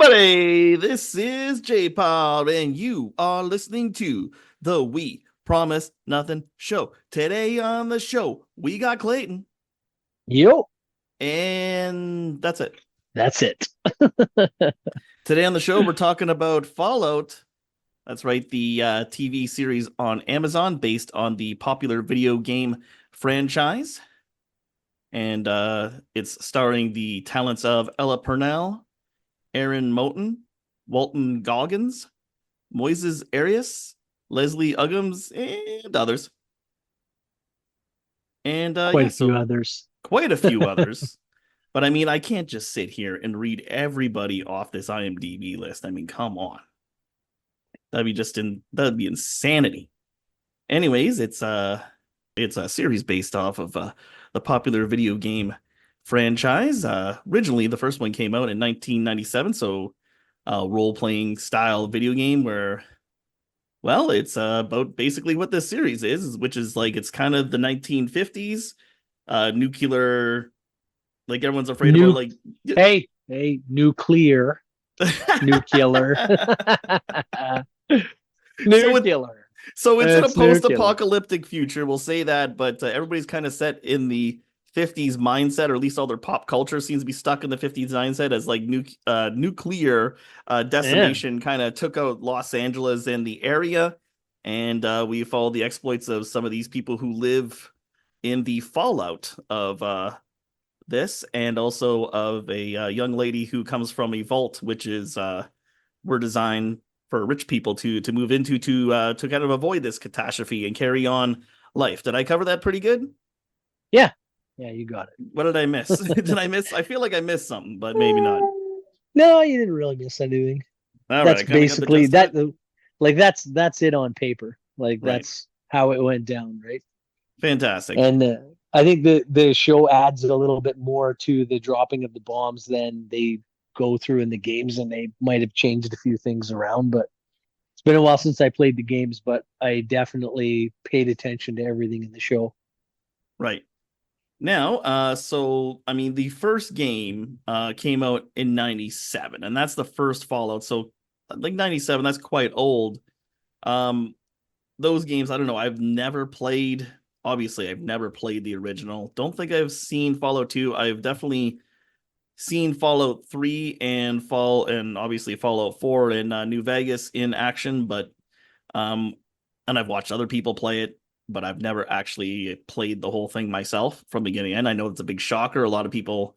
everybody. This is JPar, and you are listening to the We Promise Nothing show. Today on the show, we got Clayton, Yo, and that's it. that's it. Today on the show, we're talking about Fallout. That's right, the TV series on Amazon based on the popular video game franchise. And it's starring the talents of Ella Purnell, Aaron Moten, Walton Goggins, Moises Arias, Leslie Uggams, and others. And Quite a few so others. quite a few others. But I mean, I can't just sit here and read everybody off this IMDb list. I mean, come on. That'd be insanity. Anyways, it's a series based off of the popular video game franchise. Originally, the first one came out in 1997, so role playing style video game where, well, it's about basically what this series is, which is like it's kind of the 1950s nuclear, like everyone's afraid about, New, like hey, nuclear, so it nuclear. So it's in a It's nuclear. post-apocalyptic future, we'll say that, but everybody's kind of set in the 50s mindset, or at least all their pop culture seems to be stuck in the 50s mindset as like nuclear Yeah, decimation kind of took out Los Angeles and the area. And we follow the exploits of some of these people who live in the fallout of this, and also of a young lady who comes from a vault, which is were designed for rich people to move into to kind of avoid this catastrophe and carry on life. Did I cover that pretty good? yeah, yeah. You got What did I miss? Did I miss? I feel like I missed something, but maybe not. it. No, you didn't really miss anything. All right, That's I kind of got the basically gist of that. it. Like that's it on paper. Like Right. that's how it went down, right? Fantastic. And I think the show adds a little bit more to the dropping of the bombs than they go through in the games, and they might have changed a few things around. But it's been a while since I played the games, but I definitely paid attention to everything in the show. Right. Now, so I mean, the first game came out in '97, and that's the first Fallout. So, like '97, that's quite old. Um, those games, I don't know. I've never played. Obviously, I've never played the original. Don't think I've seen Fallout 2. I've definitely seen Fallout 3 and obviously Fallout 4 in New Vegas in action, but um and I've watched other people play it, but I've never actually played the whole thing myself from beginning to end. I know it's a big shocker. A lot of people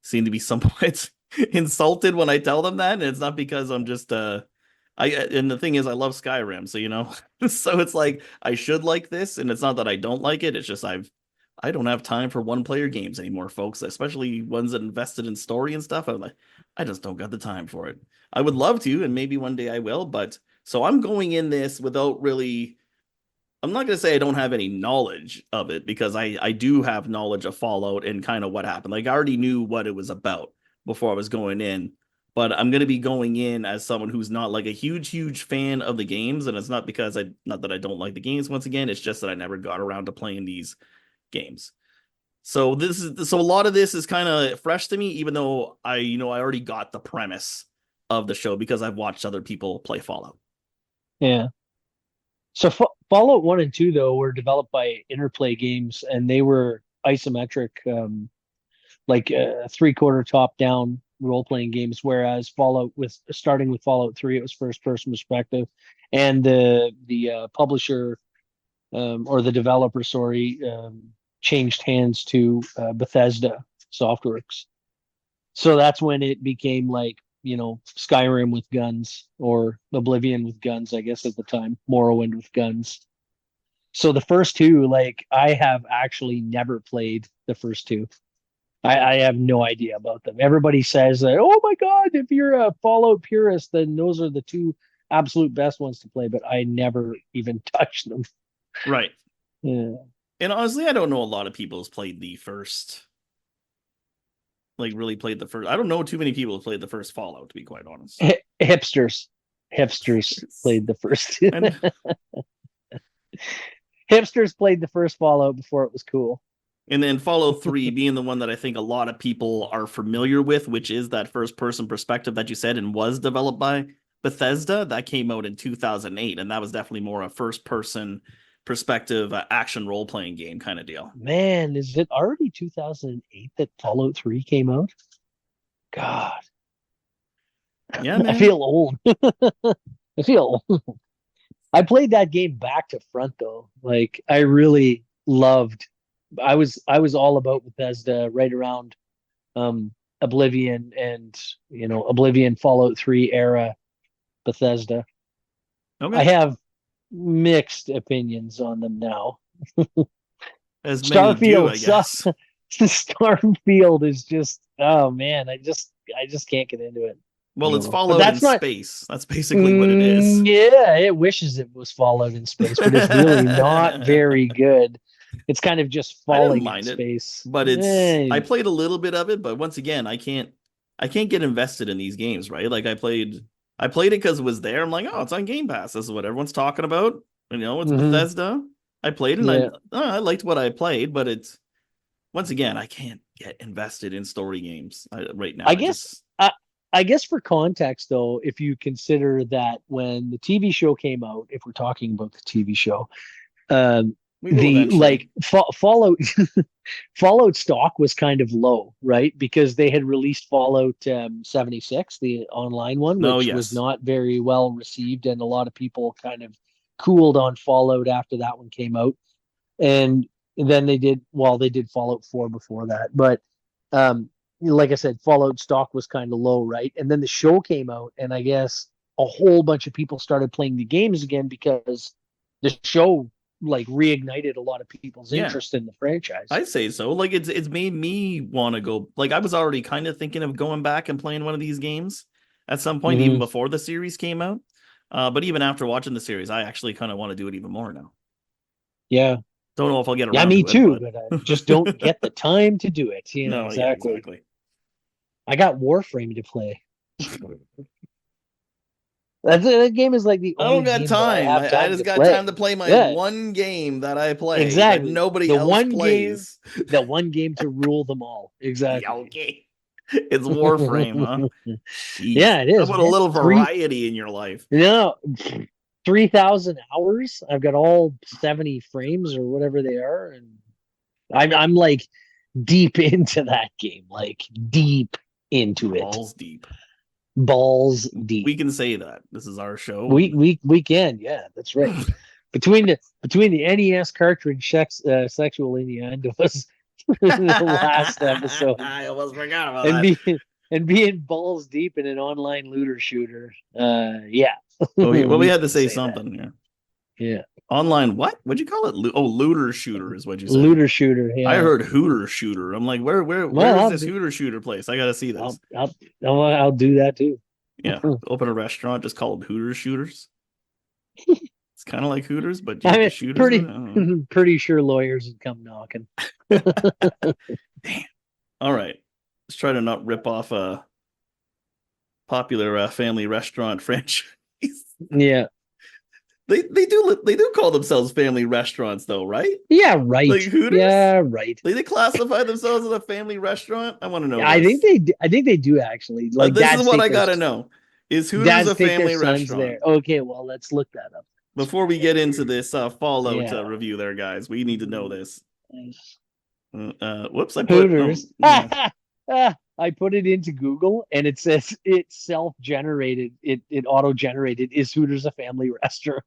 seem to be somewhat insulted when I tell them that, and it's not because I'm just and the thing is I love Skyrim, so so it's like I should like this, and it's not that I don't like it, it's just I don't have time for one player games anymore, folks, especially ones that invested in story and stuff. I'm like, I just don't got the time for it. I would love to, and maybe one day I will, but so I'm going in this without really, I'm not going to say I don't have any knowledge of it, because I do have knowledge of Fallout and kind of what happened. Like I already knew what it was about before I was going in, but I'm going to be going in as someone who's not like a huge fan of the games, and it's not because I not that I don't like the games once again, it's just that I never got around to playing these games. So a lot of this is kind of fresh to me, even though I already got the premise of the show because I've watched other people play Fallout. Yeah. So Fallout 1 and 2 though were developed by Interplay Games, and they were isometric, like three-quarter top-down role-playing games. Whereas Fallout, with starting with Fallout 3, it was first-person perspective, and the publisher, or the developer, sorry, changed hands to Bethesda Softworks. So that's when it became like, Skyrim with guns, or Oblivion with guns, I guess at the time, Morrowind with guns. So the first two, like, I have actually never played the first two. I have no idea about them. Everybody says that, oh my God, if you're a Fallout purist, then those are the two absolute best ones to play, but I never even touched them. Right. Yeah. And honestly, I don't know a lot of people who's played the first, like really played the first. I don't know too many people who played the first Fallout, to be quite honest. Hipsters played the first. And Hipsters played the first Fallout before it was cool. And then Fallout 3 being the one that I think a lot of people are familiar with, which is that first person perspective that you said and was developed by Bethesda. That came out in 2008. And that was definitely more a first person perspective action role playing game kind of deal. Man, is it already 2008 that Fallout 3 came out? God, Yeah, I man. feel old. I feel old. I played that game back to front though. Like I really loved I was all about Bethesda right around um Oblivion and Oblivion Fallout 3 era Bethesda. I Okay. have mixed opinions on them now. As many do, Starfield I sucks. guess. Starfield is just oh man, I just can't get into it. I Well, don't it's know. But Fallout in that's not space. That's basically what it is. yeah, it wishes it was Fallout in space, but it's really not very good. It's kind of just I didn't falling in mind it, space. but I played a little bit of it, but once again, I can't get invested in these games, right? Like I played it because it was there. I'm like, oh, it's on Game Pass. This is what everyone's talking about. It's hmm Bethesda. I played it and Yeah. I liked what I played, but it's once again, I can't get invested in story games right now. I I guess just I I guess for context though, if you consider that when the TV show came out, if we're talking about the TV show, um we will the eventually. like Fallout Fallout stock was kind of low, right? Because they had released Fallout 76, the online one, No, which was yes, not very well received, and a lot of people kind of cooled on Fallout after that one came out. And then they did Fallout 4 before that, but um, like I said, Fallout stock was kind of low, right? And then the show came out, and I guess a whole bunch of people started playing the games again because the show like reignited a lot of people's yeah. interest in the franchise. I'd say so. Like it's made me want to go. Like I was already kind of thinking of going back and playing one of these games at some point, even hmm before the series came out. But even after watching the series, I actually kind of want to do it even more now. Yeah. Don't know if I'll get Yeah, around me to it, too, but but I just don't get the time to do it. Yeah, no, yeah, exactly. exactly. I got Warframe to play. That game is like the I don't only got game that I time. have I time just to got time play. to play my Yeah, one game that I play that exactly. nobody The else one game, plays. the one game to rule them all. Yeah, Exactly. okay. It's Warframe, huh? Jeez. Yeah, it How is, about a man. little variety in your life? No, 3,000 hours. I've got all 70 frames or whatever they are, and I'm like deep into that game, like deep into it, Balls deep. balls deep. We can say that. This is our show, We and we we can, yeah, that's right. Between the NES cartridge sexual innuendos in the last episode I almost forgot about and that. being balls deep in an online looter shooter. Yeah, Well, we we had to can say say that. something here. Yeah, Online, what? What'd you call it? Looter shooter is what you said. looter shooter. I Yeah. heard Hooter shooter. I'm like, where Well, is this Hooter shooter place? I gotta see this. I'll do that too. Yeah, open a restaurant just called Hooters Shooters. It's kind of like Hooters, but you I get the mean, shooters in it. I pretty don't pretty sure lawyers would come knocking. know. Damn. All right, let's try to not rip off a popular family restaurant franchise. Yeah. They do call themselves family restaurants though, right? Yeah, Like right. Hooters? Yeah, right. They classify themselves as a family restaurant? I want to know Yeah, I think this. they do actually. Like This is what I gotta know. Is Hooters a dads take their family sons restaurant? there. Okay, well, let's look that up. Before we get into this Fallout Yeah. review, there, guys, we need to know this. Whoops, I put Hooters. yeah. I put it into Google and it says it's self-generated. It auto-generated. Is Hooters a family restaurant?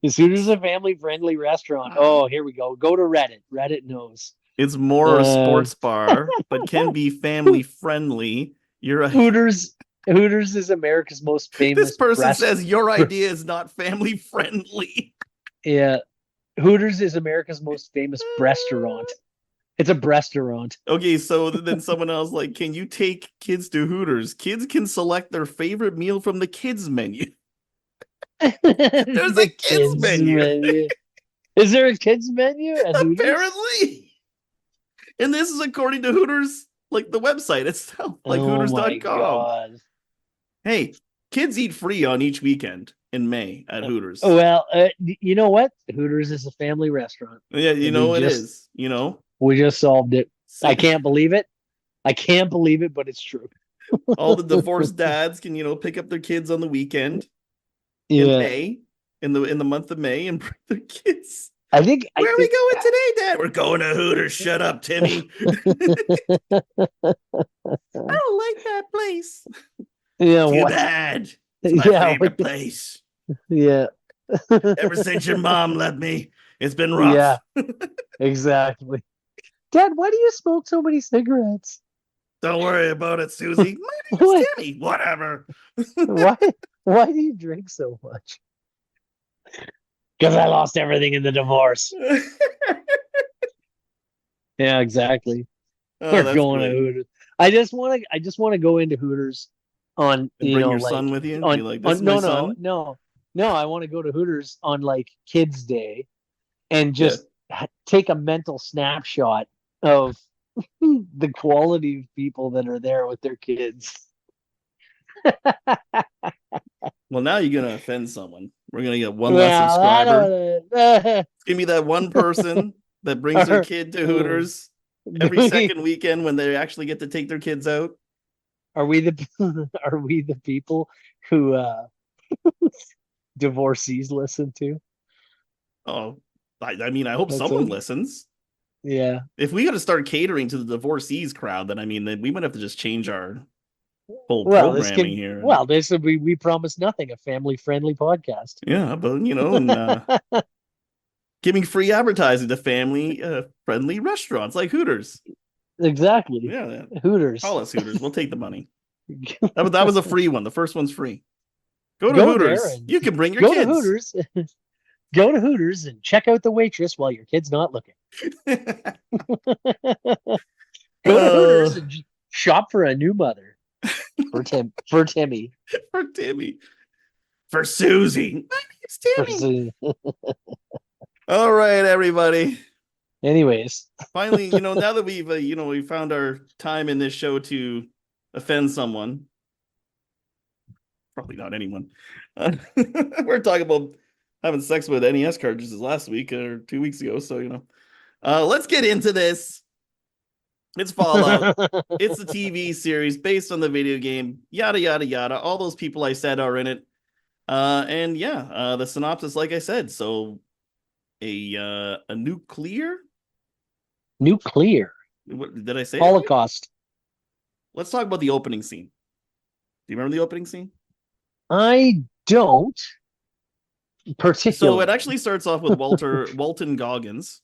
Is Hooters a family-friendly restaurant? Oh, here we go. Go to Reddit. Reddit knows. It's more a Uh, sports bar, but can be family friendly. You're a Hooters. Hooters is America's most This famous person breast. says your idea is not family friendly. Yeah, Hooters is America's most famous restaurant. It's a restaurant. Okay, so then someone else like, can you take kids to Hooters? Kids can select their favorite meal from the kids menu. There's a The kids kids menu, menu. Is there a kids menu at Hooters? apparently. And this is according to Hooters, like the website itself, like Oh my Hooters.com. God. Hey, kids eat free on each weekend in May at Hooters. Well, you know what? Hooters is a family restaurant. Yeah, Let me it just is. We just solved it. I See, can't believe it. I can't believe it, but it's true. all the divorced dads can, pick up their kids on the weekend in Yeah. May, in the month of May, and bring their kids. I Where are we think going today, Dad? We're going to Hooters. Shut up, Timmy. I don't like that place. yeah, Too what? bad. It's my Yeah, favorite place. yeah. Ever since your mom left me, it's been Yeah, rough. exactly. Dad, why do you smoke so many cigarettes? Don't worry about it, Susie. My name's What? Timmy. Whatever. Why? Why do you drink so much? Because I lost everything in the divorce. Yeah, exactly. Oh, We're that's going to great. Hooters. I just want to go into Hooters on, And bring your son with you. Be like, this is my son. no. I want to go to Hooters on like Kids Day and Yeah. just take a mental snapshot of the quality of people that are there with their kids. Well, now you're gonna offend someone. We're gonna get one less Well, I subscriber. don't. Give me that one person that brings their Are, kid to Hooters do every we, second weekend when they actually get to take their kids out. are we the are we the people who divorcees listen to? Oh, I mean, I hope That's someone it. listens. Yeah. If we got to start catering to the divorcees crowd, then I mean, then we might have to just change our whole Well, this programming can here. well, this would be we promise nothing, a family friendly podcast. Yeah, but and giving free advertising to family friendly restaurants like Hooters. Exactly. Yeah, Hooters. call us Hooters. We'll take the money. That was a free one. The first one's free. Go to Go there Hooters. and You can bring your go to kids. Hooters. Go to Hooters and check out the waitress while your kid's not looking. Go to uh, Hooters and shop for a new mother for Timmy. for Timmy. For Susie. My name's For, Timmy. All right, everybody. anyways, Finally, now that we've we found our time in this show to offend someone, probably not anyone. We're talking about having sex with NES cartridges last week or 2 weeks ago, so let's get into this. It's Fallout. It's a TV series based on the video game. Yada yada yada. All those people I said are in it. And yeah, the synopsis, like I said, so a nuclear. nuclear What did I say it right? Holocaust. Let's talk about the opening scene. Do you remember the opening scene? I don't So it particularly. actually starts off with Walton Goggins,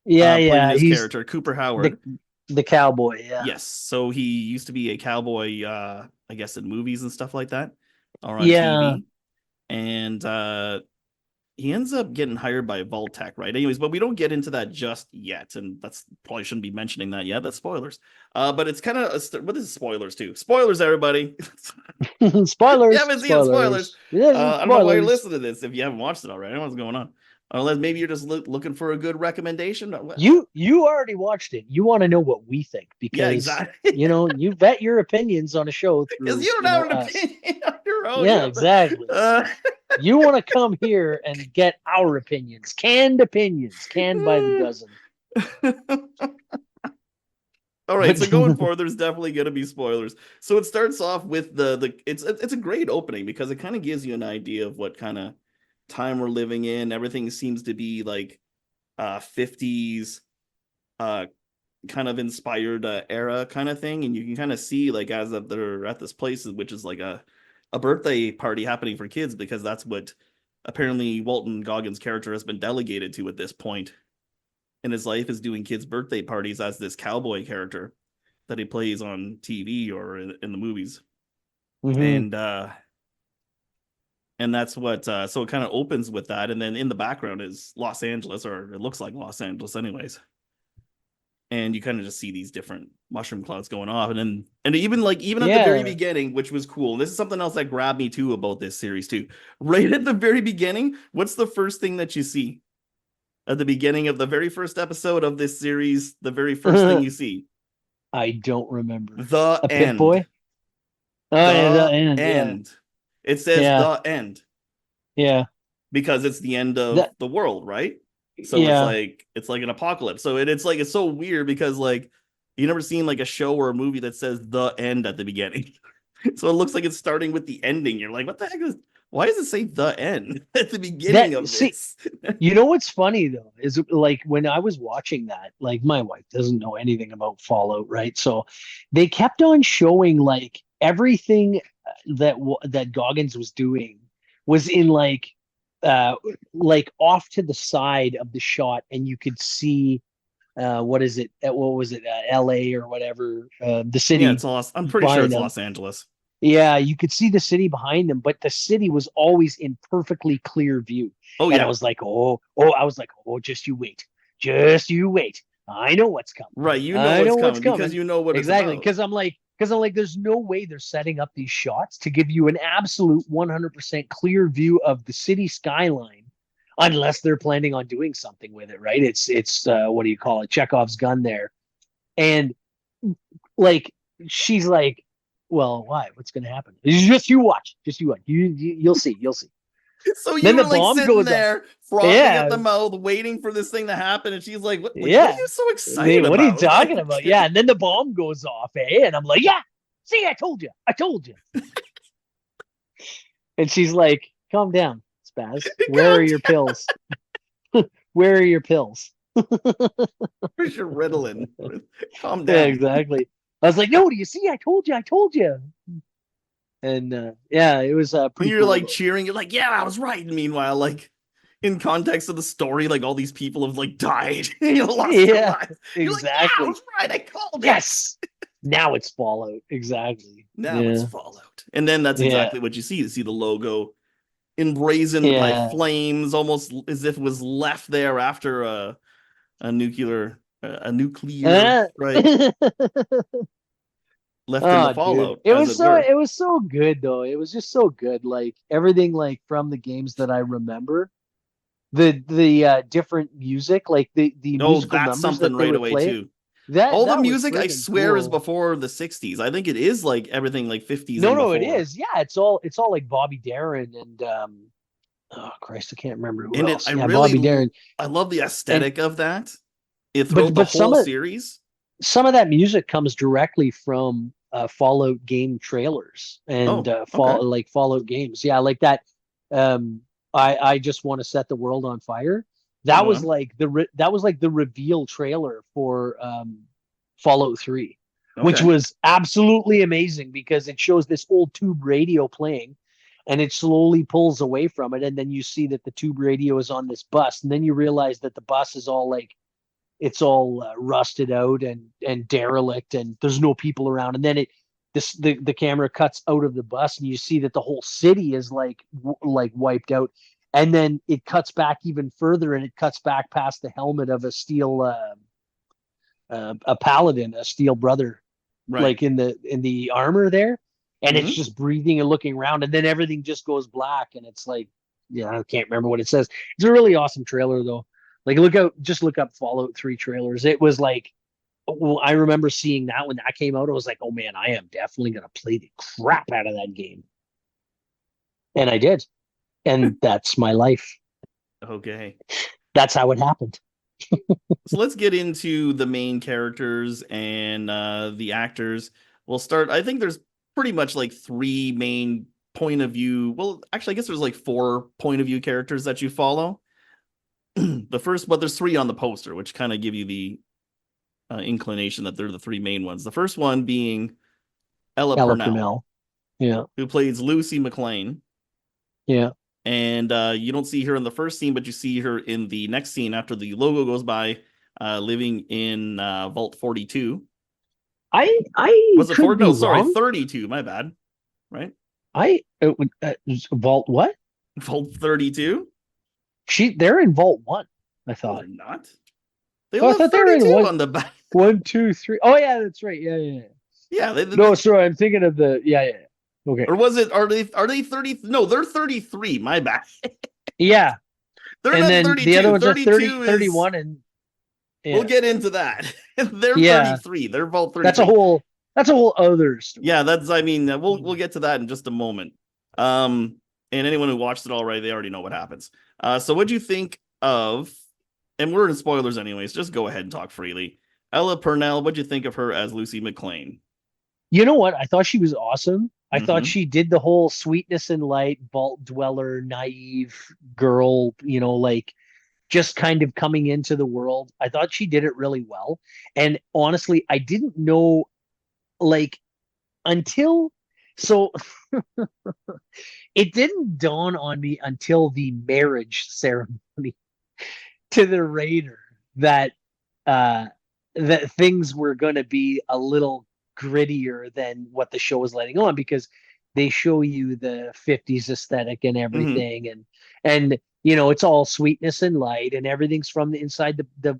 Yeah, playing yeah, this he's character, Cooper the Howard. the cowboy. Yeah, Yes. So he used to be a cowboy, I guess in movies and stuff like that, or on yeah. TV. And he ends up getting hired by Vault-Tec, right? Anyways, but we don't get into that just yet, and that's probably shouldn't be mentioning that yet. That's spoilers. But it's kind of what is spoilers too? Spoilers, everybody. You Spoilers, haven't seen it, spoilers. spoilers. Yeah, I don't know why you're spoilers. listening to this if you haven't watched it already. I don't know what's going on. Unless maybe you're just looking for a good recommendation. You already watched it. You want to know what we think Yeah, because exactly. you vet your opinions on a show Because through, you don't have an us. opinion on your own. You Yeah, don't have exactly. to, You want to come here and get our opinions, canned by the dozen. All right, But so going forward, there's definitely going to be spoilers. So it starts off with the it's a great opening because it kind of gives you an idea of what kind of time we're living in. Everything seems to be like 50s uh kind of inspired era kind of thing, and you can kind of see like as that they're at this place, which is like a birthday party happening for kids because that's what apparently Walton Goggins' character has been delegated to at this point in his life is doing kids' birthday parties as this cowboy character that he plays on TV or in the movies. Mhm. And that's what so it kind of opens with that, and then in the background is Los Angeles, or it looks like Los Angeles anyways, and you kind of just see these different mushroom clouds going off, and even at the very Yeah. beginning, which was cool. This is something else that grabbed me too about this series too. Right at the very beginning, what's the first thing that you see at the beginning of the very first episode of this series? The very first thing you see, I don't remember. the A Pit end. Boy? Oh yeah, the The end. Yeah. end. It says Yeah. the end Yeah. because it's the end of That the world, right? So it's Yeah. like an apocalypse. So it's so weird because like you never seen like a show or a movie that says the end at the beginning. So it looks like it's starting with the ending. You're like, what the heck is why does it say the end at the beginning That of see, this? you know what's funny though is like when I was watching that, like my wife doesn't know anything about Fallout, right? So they kept on showing like everything that Goggins was doing was in uh like off to the side of the shot, and you could see what is it? What was it? L.A. or whatever, the Yeah, city I'm pretty sure behind it's them. Los Angeles. Yeah, you could see the city behind them, but the city was always in perfectly clear view. Oh And I yeah. was like, I was like, oh, just you wait. Just you wait. I know what's coming. Right. You know I what's know what's coming because coming. you know what it's Exactly. about. Because I'm like, there's no way they're setting up these shots to give you an absolute 100% clear view of the city skyline unless they're planning on doing something with it, right? It's what do you call it? Chekhov's gun there. And like she's like, well, why? What's going to happen? Just you watch. Just you watch. You'll see. You'll see. So you Then the were like bomb sitting goes off. there, frothing at Yeah, the mouth, waiting for this thing to happen, and she's like, what are yeah. you so excited What are you about?" talking Like about? Yeah, and then the bomb goes off, eh? And I'm like, yeah. See, I told you. I told you. And she's like, calm down, Spaz. Where are calm your pills? Where are your pills? Where's your Ritalin? Calm Yeah, down. exactly. I was like, no, do you see? I told you. I told you. And yeah, it was And pretty you're cool like though. cheering, you're like, yeah, I was right. And meanwhile, like in context of the story, like all these people have like died, lost their Yeah, lives. You're like, yeah, I exactly. was right. I called it. Yes. Now it's Fallout. Exactly. Now it's Yeah. Fallout. And then that's Yeah. exactly what you see. You see the logo emblazoned by Yeah. flames, almost as if it was left there after a nuclear Uh, strike left in the oh, dude. fallout, as it were. It was so good though. It was just so good. Like everything like from the games that I remember. The different music, like the Oh, musical that's numbers something that they right would away play. too. All the That was music I friggin' swear is cool. before the 60s. I think it is like everything like 50s No, and no, it before. is. Yeah, it's all like Bobby Darin and oh Christ, I can't remember who And it else. I Yeah, really Bobby Darin. I love the And aesthetic of that. It but throughout the but whole series. some of that music comes directly from Fallout game trailers and Oh, okay. Fallout games. Yeah, like that. Um, I just want to set the world on fire. That was Well, like that was like the reveal trailer for Fallout 3, which okay. was absolutely amazing because it shows this old tube radio playing. And it slowly pulls away from it, and then you see that the tube radio is on this bus, and then you realize that the bus is all like it's all rusted out and derelict, and there's no people around. And then the camera cuts out of the bus, and you see that the whole city is like wiped out. And then it cuts back even further, and it cuts back past the helmet of a steel a paladin, a steel brother, Right. like in the armor there, and it's Hmm. just breathing and looking around, and then everything just goes black, and it's like, yeah, I can't remember what it says. It's a really awesome trailer though. Like just look up Fallout 3 trailers. It was like, well, I remember seeing that when that came out. I was like, oh man, I am definitely gonna play the crap out of that game, and I did, and that's my life. Okay. That's how it happened. So let's get into the main characters and the actors. We'll start. I think there's pretty much like three main point of view. Well, actually, I guess there's like four point of view characters that you follow. The first, but there's three on the poster, which kind of give you the inclination that they're the three main ones. The first one being Ella Ella Purnell, Purnell. Yeah, who plays Lucy McLean. yeah. And you don't see her in the first scene, but you see her in the next scene after the logo goes by, living in Vault 42. I Was it could 4? be No, sorry, wrong. 32. My bad. Right? Vault what? Vault 32? They're in Vault 1, I No, thought. they're not. They Oh, all I have thought they were in 32 one, on the back. one, two, three. Oh yeah, that's right. Yeah, yeah, yeah. Yeah, No, sorry, I'm thinking of the yeah, yeah. Yeah. Okay. or was it? Are they 30? No, they're 33. My bad. Yeah. They're And not then the other 32. ones are 30, 32 is. 31, and We'll yeah. get into that. They're Yeah. 33. They're Vault That's a 33. whole that's a whole other story. Yeah, that's. I mean, we'll get to that in just a moment. And anyone who watched it already, they already know what happens. So, what do you think of and we're in spoilers anyways. Just go ahead and talk freely. Ella Purnell, what'd you think of her as Lucy McLean? You know what? I thought she was awesome. I thought Mm-hmm. she did the whole sweetness and light, vault dweller, naive girl, like just kind of coming into the world. I thought she did it really well. And honestly, I didn't know, like, until so it didn't dawn on me until the marriage ceremony to the Raider that uh that things were going to be a little grittier than what the show was letting on, because they show you the 50s aesthetic and Mm-hmm. everything, and it's all sweetness and light, and everything's from the inside the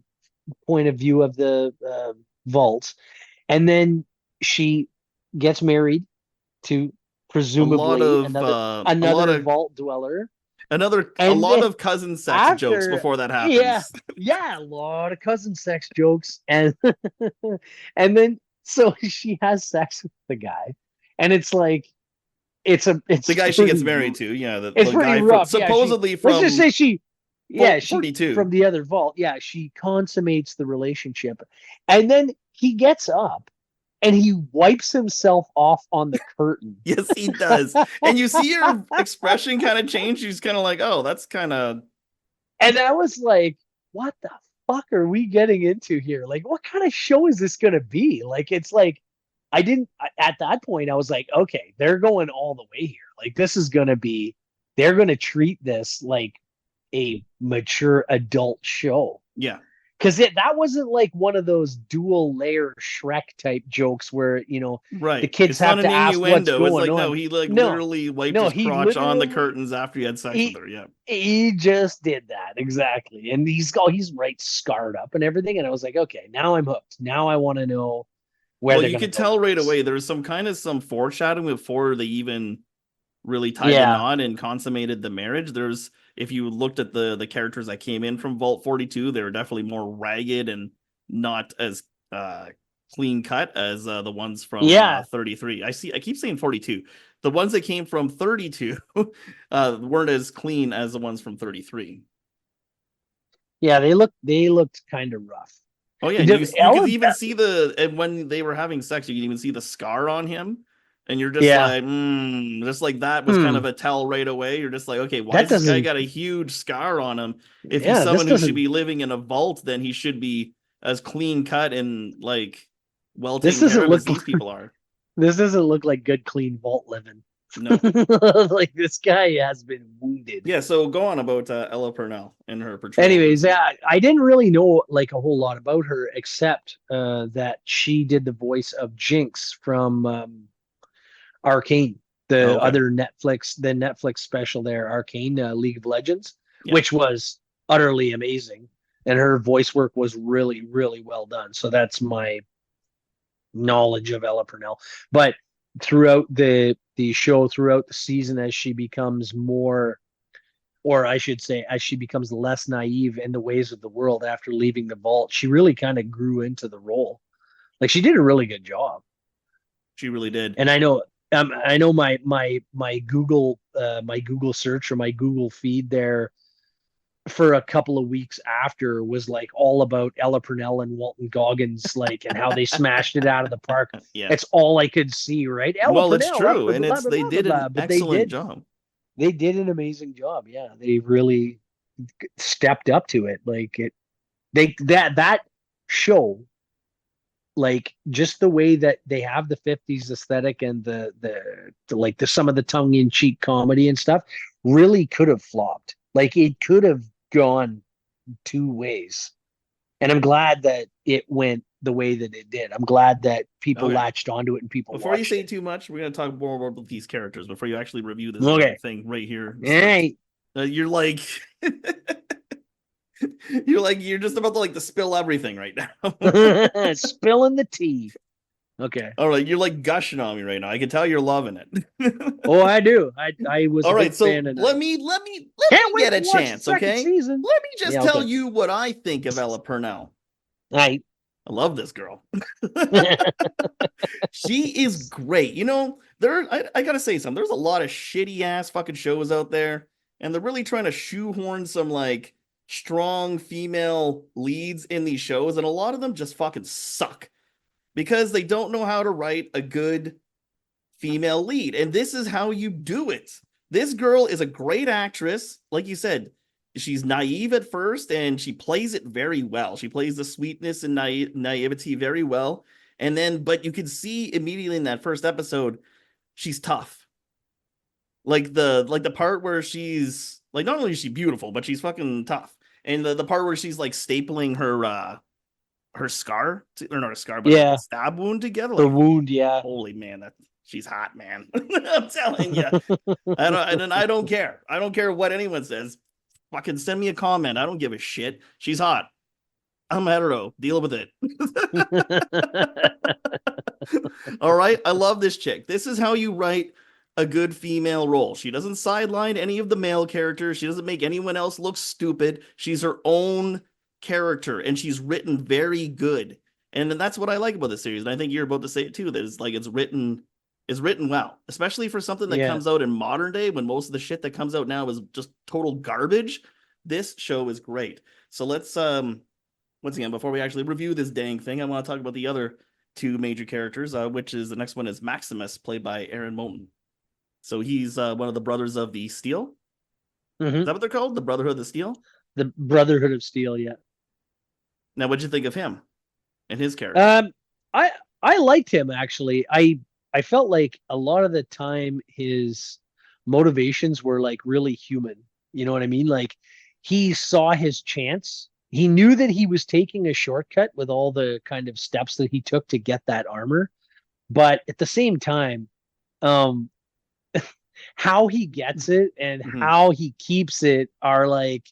point of view of the vaults. And then she gets married to A lot presumably of another a lot another of vault dweller. a And lot then of cousin sex jokes after, before that yeah, happens. yeah, a lot of cousin sex jokes. And and then so she has sex with the guy, and it's like The it's guy she gets pretty married to, yeah, it's the pretty guy from rough. Yeah, she supposedly let's just from say she yeah, she 42. from the other vault, yeah, she consummates the relationship. And then he gets up and he wipes himself off on the curtain. Yes, he does. And you see her expression kind of change. She's kind of like, "Oh, that's kind of And I was like, what the fuck are we getting into here? Like, what kind of show is this going to be? Like, it's like, at that point, I was like, okay, they're going all the way here. Like, this is going to be, they're going to treat this like a mature adult show. yeah, Because that wasn't like one of those dual layer Shrek type jokes where, the right. kids It's not have an to ask what's innuendo. It's going like no, on. he like No, literally wiped no, his he crotch on the literally curtains after he had sex with he her. Yeah. he just did that exactly, and he's right scarred up and everything, and I was like, okay, now I'm hooked. Now I want to know where Well, they're you gonna could go tell with right this. away there's some kind of some foreshadowing before they even really tied the Yeah, knot and consummated the marriage. There's if you looked at the characters that came in from Vault 42, they were definitely more ragged and not as uh clean cut as the ones from yeah, 33. I keep saying 42. The ones that came from 32 weren't as clean as the ones from 33. yeah. They looked kind of rough. Oh yeah, and you could Ella, even see the and when they were having sex, you can even see the scar on him, and you're just yeah. like, just like that was kind Hmm. of a tell right away. You're just like, okay, why That has this guy doesn't. got a huge scar on him? If he's Yeah, this someone who should doesn't. be living in a vault, then he should be as clean cut and like well This taken care doesn't of as look. these people are. This doesn't look like good, clean vault living. No, Like, this guy has been wounded. yeah. So go on about Ella Purnell and her portrayal of Anyways, Lucy. yeah, I didn't really know like a whole lot about her, except that she did the voice of Jinx from Arcane, Oh, okay, the Netflix special there, Arcane, League of Legends, yeah, which was utterly amazing, and her voice work was really, really well done. So that's my knowledge of Ella Purnell. But throughout the show, throughout the season, as she becomes more, or I should say, as she becomes less naive in the ways of the world after leaving the vault, she really kind of grew into the role. Like, she did a really good job. she really did. And I know my Google search or my Google feed there for a couple of weeks after was like all about Ella Purnell and Walton Goggins, like, and how they smashed it out of the park. Yeah. It's all I could see, right? Ella Well, it's Purnell, blah true, blah and blah it's blah they blah blah did blah. an But they excellent did job. they did an amazing job. Yeah, they really stepped up to it. Like, that show, like, just the way that they have the 50s aesthetic and the like the some of the tongue-in-cheek comedy and stuff really could have flopped. Like, it could have gone two ways. And I'm glad that it went the way that it did. I'm glad that people Okay. latched onto it and people Before you watched say it. too much, we're gonna talk more about these characters before you actually review this Okay. thing right here. All Start. right. You're like, you're just about to like to spill everything right now. Spilling the tea. Okay. All right, you're like gushing on me right now. I can tell you're loving it. Oh, I do. I was All a right, big so fan, and let me can't wait get to a watch the chance, second okay? season. Let me just Yeah, tell okay. you what I think of Ella Purnell. I I love this girl. She is great. I gotta say something. There's a lot of shitty ass fucking shows out there, and they're really trying to shoehorn some like strong female leads in these shows, and a lot of them just fucking suck because they don't know how to write a good female lead. And this is how you do it. This girl is a great actress. Like you said, she's naive at first and she plays it very well. She plays the sweetness and naivety very well. And then, but you can see immediately in that first episode, she's tough. Like the part where she's like, not only is she beautiful, but she's fucking tough. And the part where she's like stapling her scar or not a scar, but her Yeah, stab wound together. her Like, wound. Yeah. holy man, that she's hot, man. I'm telling you. I don't care. I don't care what anyone says. Fucking send me a comment. I don't give a shit. She's hot. I'm hetero. Deal with it. All right. I love this chick. This is how you write a good female role. She doesn't sideline any of the male characters. She doesn't make anyone else look stupid. She's her own character and she's written very good. And that's what I like about the series. And I think you're about to say it too. That it's like it's written well, especially for something that Yeah. comes out in modern day when most of the shit that comes out now is just total garbage. This show is great. So let's once again, before we actually review this dang thing, I want to talk about the other two major characters, which is the next one is Maximus, played by Aaron Moulton. So he's one of the brothers of the Steel. Is Hmm. that what they're called? The Brotherhood of the Steel? The Brotherhood of Steel. Yeah. Now, what'd you think of him and his character? Um, I I liked him actually. I felt like a lot of the time his motivations were like really human. You know what I mean? Like he saw his chance. He knew that he was taking a shortcut with all the kind of steps that he took to get that armor, but at the same time, um, how he gets it and Mm-hmm. how he keeps it are like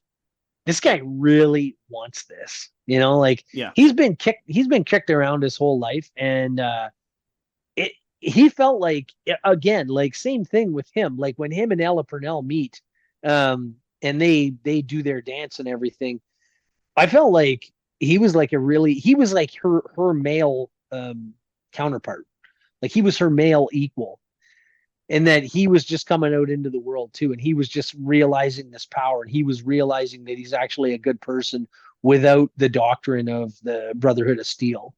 this guy really wants this. You know, like Yeah. he's been kicked around his whole life, and it he felt like again, like same thing with him. Like when him and Ella Purnell meet, and they do their dance and everything. I felt like he was like her male counterpart. Like he was her male equal, and that he was just coming out into the world too, and he was just realizing this power, and he was realizing that he's actually a good person without the doctrine of the Brotherhood of Steel,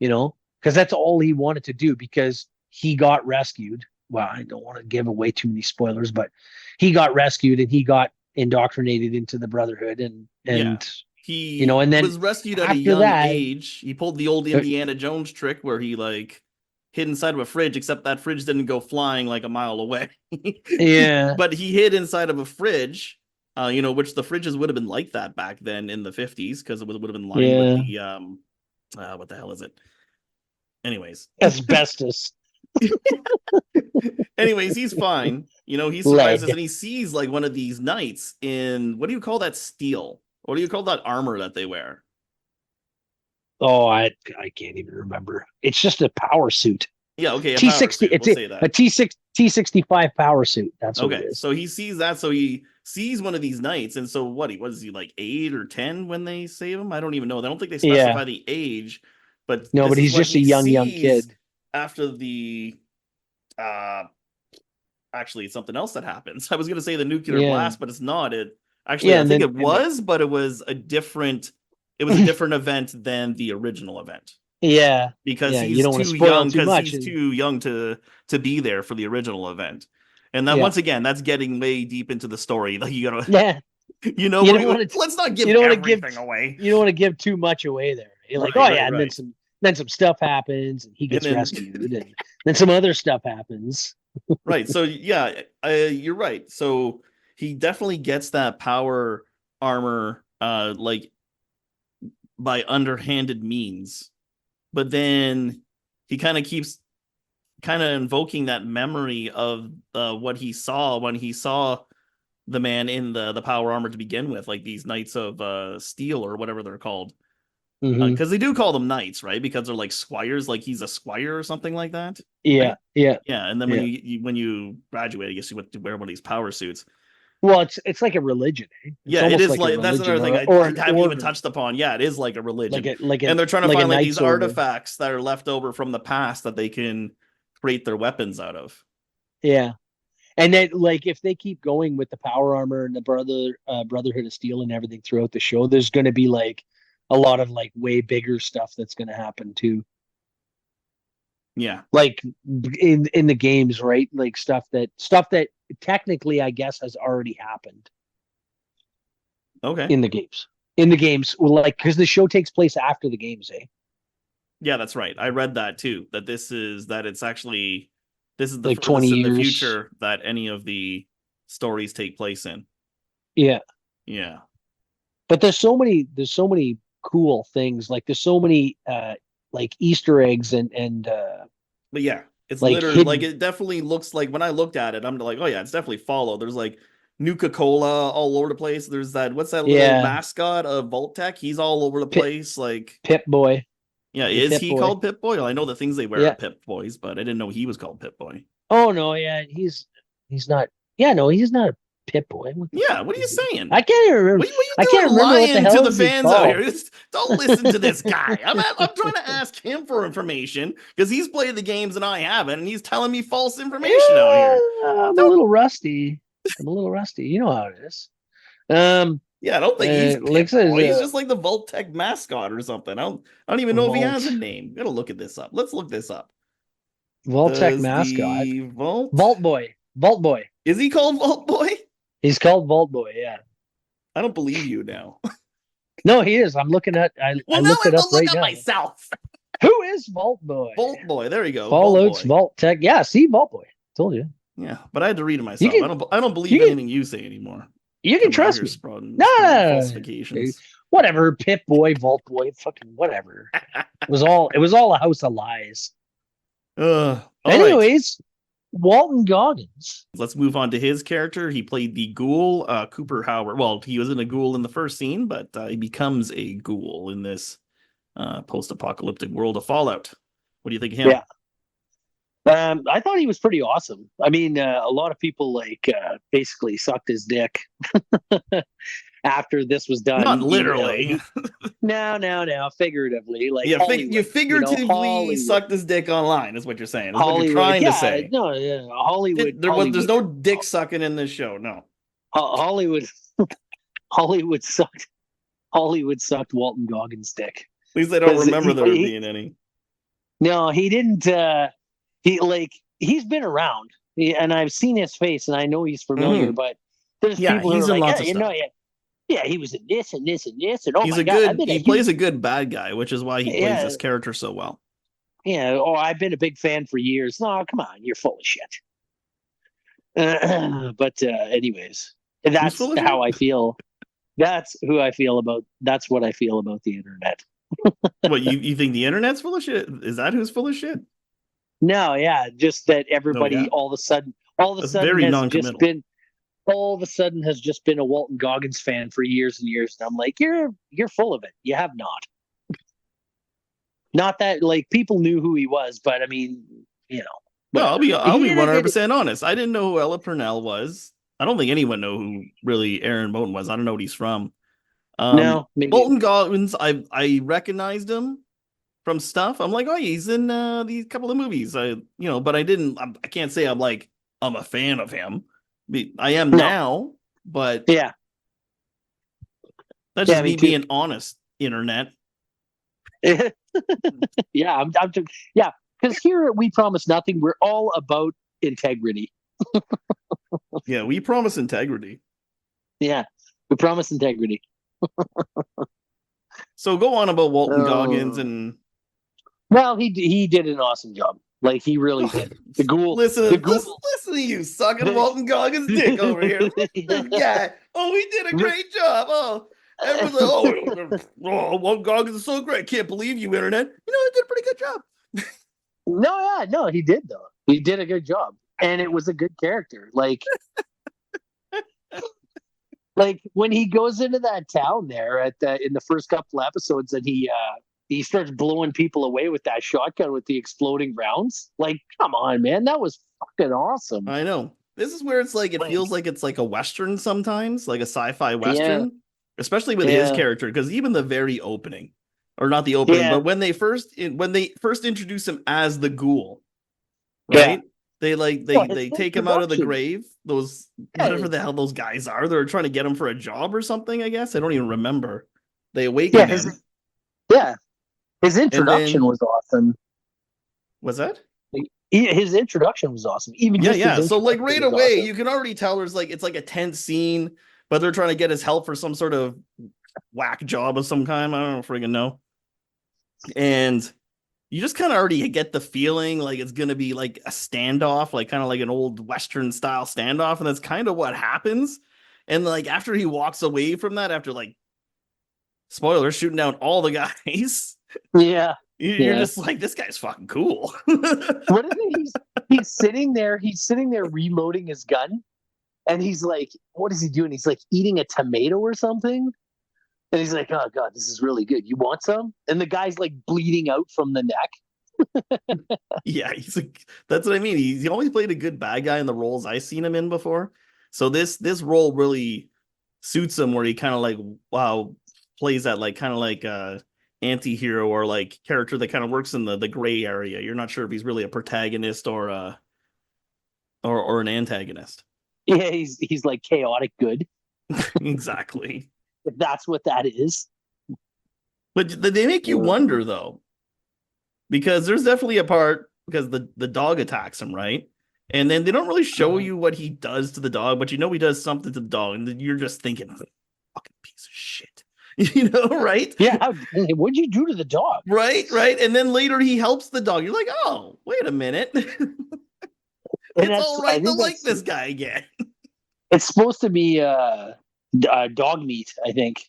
you know, because that's all he wanted to do because he got rescued. Well, I don't want to give away too many spoilers, but he got rescued and he got indoctrinated into the Brotherhood, Yeah. and you know, He and then was rescued at a after young that, age. He pulled the old Indiana Jones trick where he like hid inside of a fridge, except that fridge didn't go flying like a mile away. yeah, But he hid inside of a fridge, which the fridges would have been like that back then in the 50s because it would have been lined with yeah, the what the hell is it? Anyways. asbestos Anyways, he's fine. He survives this lead. and he sees like one of these knights in what do you call that steel? What do you call that armor that they wear? Oh, I can't even remember. It's just a power suit. Yeah, okay, a power T60. suit. It's We'll say a that. T6 T65 power suit. That's what it Okay, is. so he sees that. So he sees one of these knights, and so what? He was he like 8 or 10 when they save him? I don't even know. I don't think they Yeah. specify the age, but No, this but is he's what just a he young sees kid. after the. Uh, actually, it's something else that happens. I was gonna say the nuclear Yeah. blast, but it's not. It actually, Yeah, I and think then it and then was, but it was a different. It was a different event than the original event yeah. because Yeah, you he's don't want to too spoil young too because much he's and too young to be there for the original event. And then yeah. once again, that's getting way deep into the story. Like you gotta, Yeah. You don't want to let's not you give don't want to give everything away. you don't want to give too much away there. You're like, Right, "Oh right, yeah," and right. then some stuff happens and he And gets then rescued and then some other stuff happens. right, so yeah, you're right. So he definitely gets that power armor, like by underhanded means, but then he kind of keeps kind of invoking that memory of what he saw when he saw the man in the power armor to begin with, like these Knights of Steel or whatever they're called, Hmm. because they do call them knights, right? Because they're like squires, like he's a squire or something like that, Yeah, right? yeah, Yeah, and then when yeah. you graduate, I guess you would wear one of these power suits. Well, it's like a religion, eh? It's Yeah, it almost is like a like that's religion another thing or I an haven't even order, touched upon. Yeah, it is like a religion, like and they're trying to like a find like these knight's order. artifacts that are left over from the past that they can create their weapons out of. Yeah. And then, like, if they keep going with the power armor and the Brotherhood of Steel and everything throughout the show, there's going to be like a lot of like way bigger stuff that's going to happen too. Yeah. Like in the games, right? Like stuff that technically, I guess, has already happened Okay. in the games. In the games, like because the show takes place after the games, eh? Yeah, that's right. I read that too. That it's actually this is the Like 20 furthest in the years. future that any of the stories take place in. Yeah. Yeah. But there's so many cool things. Like there's so many like Easter eggs and But yeah, it's like literally like hidden. it definitely looks like when I looked at it, I'm like, oh yeah, it's definitely follow. There's like Nuka Cola all over the place. There's that what's that little Yeah. mascot of Vault-Tec? He's all over the Pip place. Like, Pip Boy. yeah, The is Pip he Boy. called Pip Boy? Well, I know the things they wear are Yeah. Pip Boys, but I didn't know he was called Pip Boy. Oh no, yeah, he's not. Yeah, no, he's not a Pip Boy. What the Yeah, fuck what are you is he? saying? I can't even remember. What are you I can't doing remember what the lying to hell the is he fans out here? called. Just don't listen to this guy. I'm trying to ask him for information because he's played the games and I haven't, and he's telling me false information out Yeah, here. I'm a Don't little rusty. I'm a little rusty. You know how it is. Um, Yeah, I don't think he's like Pip says Boy. He's just like the Vault-Tec mascot or something. I don't even know if he has a Vault name. Gotta look at this up. Let's look this up. Vault-Tec Does mascot. the Vault Vault Boy. Vault Boy. is he called Vault Boy? He's called Vault Boy. Yeah. I don't believe you now. No, he is. I'm looking at. I Well, now looked I it have up to look right up now. myself. Who is Vault Boy? Vault Boy. There you go. Vault Fallout's Boy. Vault Tech. Yeah, see Vault Boy. Told you. Yeah, but I had to read it You myself. can I don't you believe can anything you say anymore. you can Coming out trust here me. spreading Nah, falsifications. whatever. Pip Boy, Vault Boy, fucking whatever. It was all a house of lies. All right. Anyways, Walton Goggins. Let's move on to his character. He played the ghoul, Cooper Howard. Well, he was in a ghoul in the first scene, but he becomes a ghoul in this post-apocalyptic world of Fallout. What do you think of him? Yeah. I thought he was pretty awesome. I mean, a lot of people like basically sucked his dick after this was Not done. literally. No, figuratively, like You Hollywood. figuratively Hollywood. sucked his dick online, is what you're saying. Is what you're Hollywood. trying to Yeah, say. no, yeah, Hollywood. There's Hollywood. no dick sucking in this show. No. Hollywood. Hollywood sucked. Hollywood sucked Walton Goggins' dick At least I don't because remember there being any. no, he didn't. He's been around, and I've seen his face, and I know he's familiar. Mm-hmm. But there's Yeah, people who he's are in like, lots yeah, of stuff. yeah, he was in this and this and this, and oh my god, I've been a He huge, plays a good bad guy, which is why he plays yeah, this character so well. yeah. Oh, I've been a big fan for years. No, come on, you're full of shit. But anyways, Who's that's full of shit? how I feel. That's who I feel about. That's what I feel about the internet. What you think the internet's full of shit? Is that who's full of shit? No, yeah, just that No, everybody yeah. all of a That's sudden very has just non-committal. been all of a sudden has just been a Walton Goggins fan for years and years. And I'm like, you're full of it. You have not. Not that like people knew who he was, but I mean, No, whatever. I'll He be did a good 100% honest. I didn't know who Ella Purnell was. I don't think anyone know who really Aaron Bolton was. I don't know what he's from. no, me neither. Bolton Goggins, I recognized him from stuff. I'm like, oh, he's in these couple of movies. But I can't say I'm a fan of him. I am No. now, but Yeah. that's Yeah, just me me too. being honest, internet. Yeah, yeah, because here at We Promise Nothing, we're all about integrity. Yeah, we promise integrity. Yeah, we promise integrity. So go on about Walton Goggins Uh, and well, he did an awesome job. Like he really did. The ghoul, the ghoul, listen to you sucking the, Walton Goggins' dick over here. Look at this guy. Oh, he did a great job. Oh, everyone's like, Walton Goggins is so great. Can't believe you, internet. He did a pretty good job. No, yeah, no, he did though. He did a good job, and it was a good character. Like when he goes into that town there in the first couple episodes, and he starts blowing people away with that shotgun with the exploding rounds. Like, come on, man, that was fucking awesome. I know. This is where it's like it Like, feels like it's like a western sometimes, like a sci-fi yeah, western, especially with his yeah, character. Because even the very opening, or not the opening, yeah, but when they first introduce him as the ghoul, yeah, right? They like No, his they take him out of the introduction. grave. Those Yeah, whatever the hell those guys are. They're trying to get him for a job or something, I guess. I don't even remember. They yeah, awaken his him. yeah, his And introduction then was awesome. what's that? His introduction was awesome. Even Yeah, just his yeah. So like introduction right was away, awesome. you can already tell there's like it's like a tense scene, but they're trying to get his help for some sort of whack job of some kind. I don't friggin' know. And you just kind of already get the feeling like it's gonna be like a standoff, like kind of like an old Western style standoff, and that's kind of what happens. And like after he walks away from that, after like spoilers, shooting down all the guys, Yeah, you're yeah. just like, this guy's fucking cool. What is it? He's sitting there. He's sitting there reloading his gun, and he's like, "What is he doing?" He's like eating a tomato or something. And he's like, "Oh God, this is really good. You want some?" And the guy's like bleeding out from the neck. Yeah, he's like that's what I mean. He always played a good bad guy in the roles I've seen him in before. So this role really suits him where he kind of like wow plays that like kind of like anti-hero or like character that kind of works in the gray area. You're not sure if he's really a protagonist or or an antagonist. Yeah, he's like chaotic good, Exactly. if that's what that is. But they make you Uh, wonder though, because there's definitely a part because the dog attacks him, right? And then they don't really show you what he does to the dog, but you know he does something to the dog, and then you're just thinking, fucking piece of shit, you know, right? yeah, what'd you do to the dog? Right, right. And then later he helps the dog. You're like, oh, wait a minute, And it's that's all I right to think like that's this guy again. it's supposed to be dog meat. I think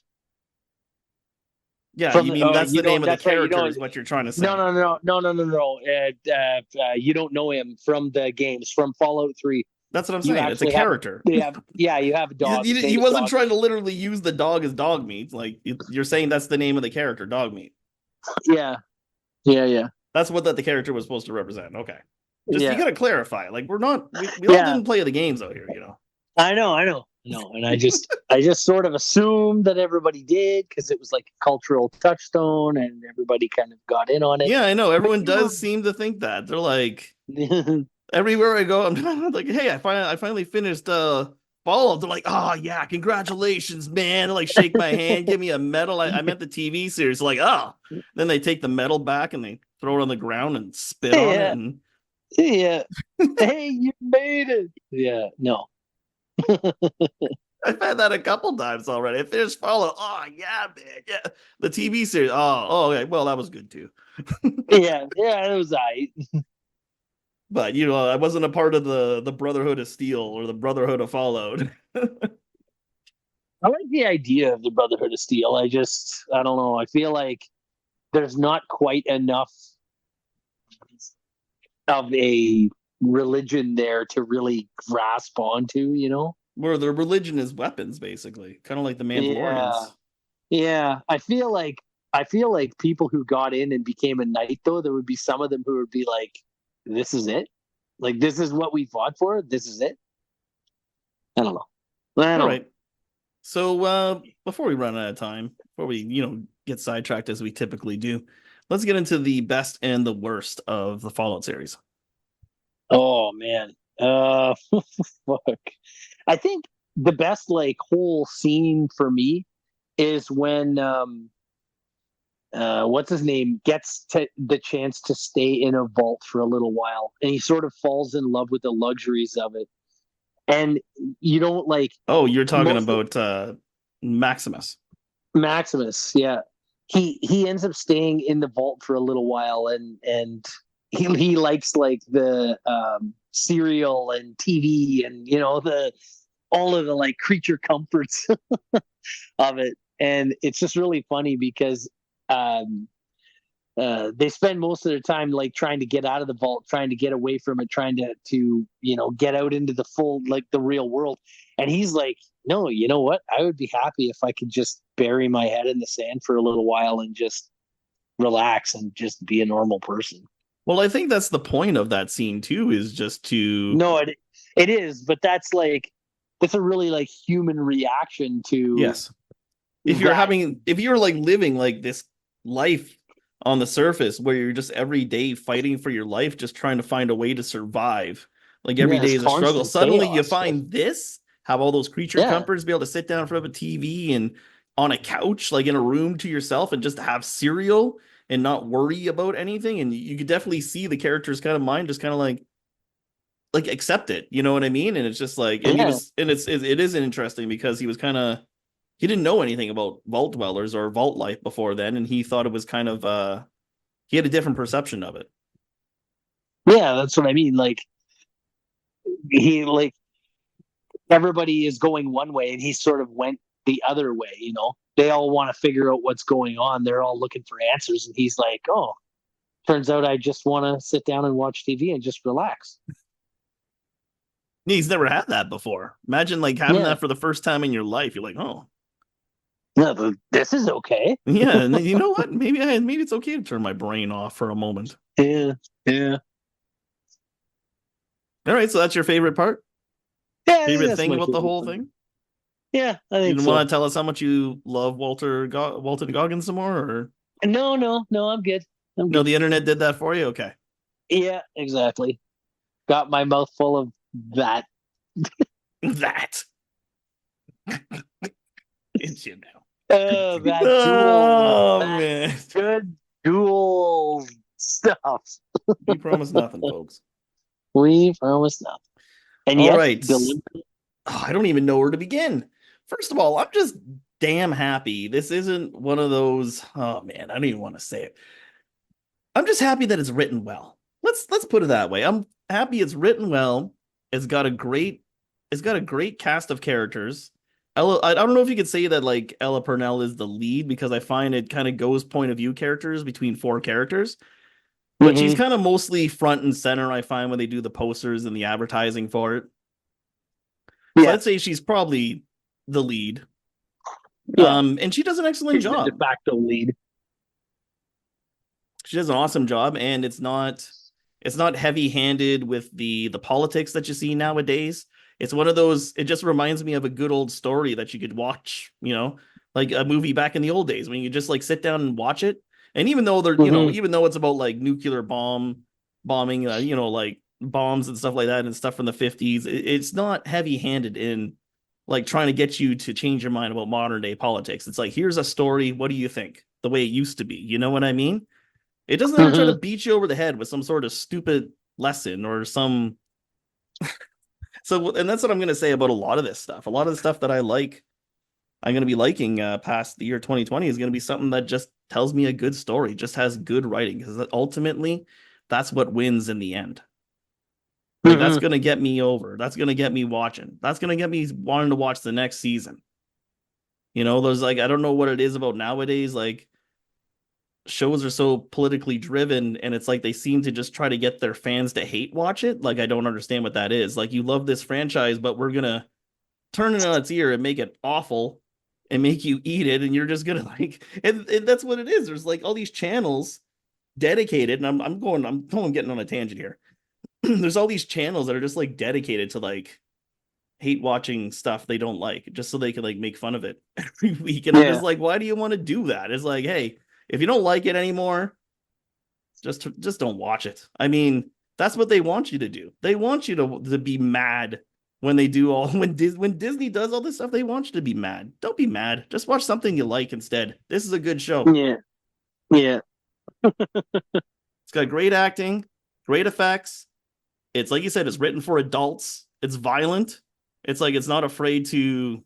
Yeah, from you the mean that's you the name don't. of the That's right. You character, don't. is what you're trying to No, say. no, no, no, no, no, no. You don't know him from the games from Fallout 3. That's what I'm You saying. It's a actually have character. they have yeah, you have a dog. His He name is wasn't Dog trying to Meat. literally use the dog as dog meat. Like you're saying that's the name of the character, dog meat. Yeah, yeah, yeah, That's what the character was supposed to represent. Okay. Just you yeah, gotta clarify. Like we're not we all yeah. didn't play the games out here, you know. I know. And I just sort of assumed that everybody did because it was like a cultural touchstone and everybody kind of got in on it. Yeah, I know. But Everyone does seem to think that. They're like everywhere I go, I'm like, hey, I finally finished Fallout. They're like, oh yeah, congratulations, man. They like shake my hand, give me a medal. I meant the TV series. Like, oh. Then they take the medal back and they throw it on the ground and spit on it. yeah, And yeah. Hey, you made it. Yeah, no. I've had that a couple times already. I finished Fallout. Oh yeah, man. Yeah. The TV series. Oh, okay. Well, that was good too. Yeah, yeah, it was I. But you know, I wasn't a part of the Brotherhood of Steel or the Brotherhood of Fallout. I like the idea of the Brotherhood of Steel. I don't know. I feel like there's not quite enough of a religion there to really grasp onto, you know? Where their religion is weapons, basically, kind of like the Yeah. Mandalorians. Yeah. I feel like people who got in and became a knight though, there would be some of them who would be like, this is it? Like this is what we fought for? This is it? I don't know. I All don't right. So before we run out of time, before we get sidetracked as we typically do, let's get into the best and the worst of the Fallout series. Oh man. Fuck. I think the best like whole scene for me is when what's his name gets the chance to stay in a vault for a little while and he sort of falls in love with the luxuries of it. And you don't like Oh, you're talking most about Maximus. Maximus, yeah. He ends up staying in the vault for a little while and he likes like the cereal and TV and the all of the like creature comforts of it. And it's just really funny because um, they spend most of their time like trying to get out of the vault, trying to get away from it, trying to get out into the full like the real world. And he's like, no, you know what? I would be happy if I could just bury my head in the sand for a little while and just relax and just be a normal person. Well, I think that's the point of that scene too, is just to No, it is, but that's a really like human reaction to yes. that. If you're like living like this life on the surface where you're just every day fighting for your life, just trying to find a way to survive, Like every Yeah, day it's is a struggle. constant Suddenly you chaos. find this, have all those creature Yeah, comforts, be able to sit down in front of a TV and on a couch, like in a room to yourself, and just have cereal and not worry about anything. And you could definitely see the character's kind of mind just kind of like accept it. You know what I mean? And it's just like, and he yeah, was, and it is interesting because he was kind of he didn't know anything about vault dwellers or vault life before then, and he thought it was kind of he had a different perception of it. yeah. That's what I mean. Like he like everybody is going one way, and he sort of went the other way. They all want to figure out what's going on. They're all looking for answers, and he's like, "Oh, turns out I just want to sit down and watch TV and just relax." He's never had that before. Imagine like having Yeah, that for the first time in your life. You're like, oh, no, this is okay. yeah. And then, you know what? Maybe it's okay to turn my brain off for a moment. Yeah, yeah, All right, so that's your favorite part? yeah. I think Favorite that's thing my about the favorite whole part. thing? Yeah, I You think didn't so. want to tell us how much you love Walton Goggins some more, or No, no, no. I'm good. I'm no? good. The internet did that for you. Okay, Yeah, exactly. Got my mouth full of that. that it's you now. That dual, Oh that man, good dual stuff. we promise nothing, folks. We promise nothing. And All yet, right. deliver. Oh, I don't even know where to begin. First of all, I'm just damn happy. This isn't one of those. Oh man, I don't even want to say it. I'm just happy that it's written well. Let's put it that way. I'm happy it's written well. It's got a great it's got a great cast of characters. I don't know if you could say that like Ella Purnell is the lead because I find it kind of goes point of view characters between four characters, but she's Hmm. kind of mostly front and center. I find when they do the posters and the advertising for it. So Yeah, I'd say she's probably the lead. yeah. And she does an excellent She's the de job. facto lead. She does an awesome job, and it's not heavy-handed with the politics that you see nowadays. It's one of those. It just reminds me of a good old story that you could watch, like a movie back in the old days when you just like sit down and watch it. And even though Hmm. even though it's about like nuclear bombing, like bombs and stuff like that and stuff from the 50s, it's not heavy-handed in like trying to get you to change your mind about modern day politics. It's like, here's a story. What do you think? The way it used to be. You know what I mean? It doesn't ever try to Hmm. beat you over the head with some sort of stupid lesson or some. So, and that's what I'm going to say about a lot of this stuff. A lot of the stuff that I like, I'm going to be liking past the year 2020 is going to be something that just tells me a good story, just has good writing, because ultimately that's what wins in the end. Like, that's Hmm. going to get me over. That's going to get me watching. That's going to get me wanting to watch the next season. There's like, I don't know what it is about nowadays. Like, shows are so politically driven and it's like they seem to just try to get their fans to hate watch it. Like I don't understand what that is. Like you love this franchise, but we're gonna turn it on its ear and make it awful and make you eat it, and you're just gonna like and that's what it is. There's like all these channels dedicated, and I'm getting on a tangent here. There's all these channels that are just like dedicated to like hate watching stuff they don't like just so they can like make fun of it every week. And I'm just Yeah, like, why do you want to do that? It's like, hey, if you don't like it anymore, just don't watch it. I mean, that's what they want you to do. They want you to be mad when they do all when Disney does all this stuff. They want you to be mad. Don't be mad. Just watch something you like instead. This is a good show. yeah, yeah, It's got great acting, great effects. It's like you said, it's written for adults. It's violent. It's like it's not afraid to.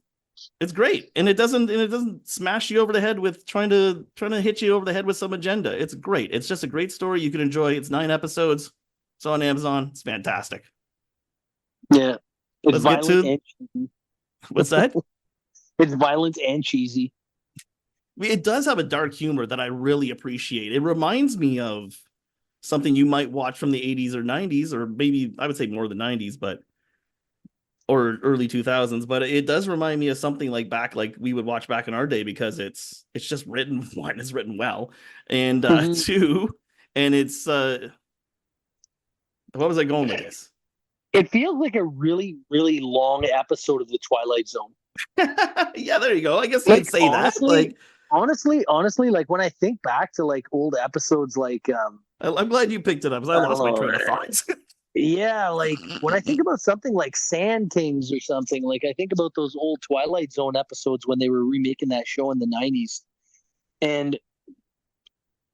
It's great, and it doesn't smash you over the head with trying to hit you over the head with some agenda. It's great. It's just a great story you can enjoy. It's 9 episodes. It's on Amazon. It's fantastic. yeah. It's Let's get violent to and cheesy. what's that? It's violent and cheesy. It does have a dark humor that I really appreciate. It reminds me of something you might watch from the 80s or 90s, or maybe I would say more the 90s, but or early 2000s, but it does remind me of something like back like we would watch back in our day because it's just written one, it's written well, and Hmm. two, and it's what was I going with this? It feels like a really, really long episode of The Twilight Zone. Yeah, there you go. I guess you could Like say that. Like honestly, like when I think back to like old episodes, like I'm glad you picked it up because I I don't lost my know, train of thought. Yeah, like when I think about something like Sand Kings or something, like I think about those old Twilight Zone episodes when they were remaking that show in the 90s. And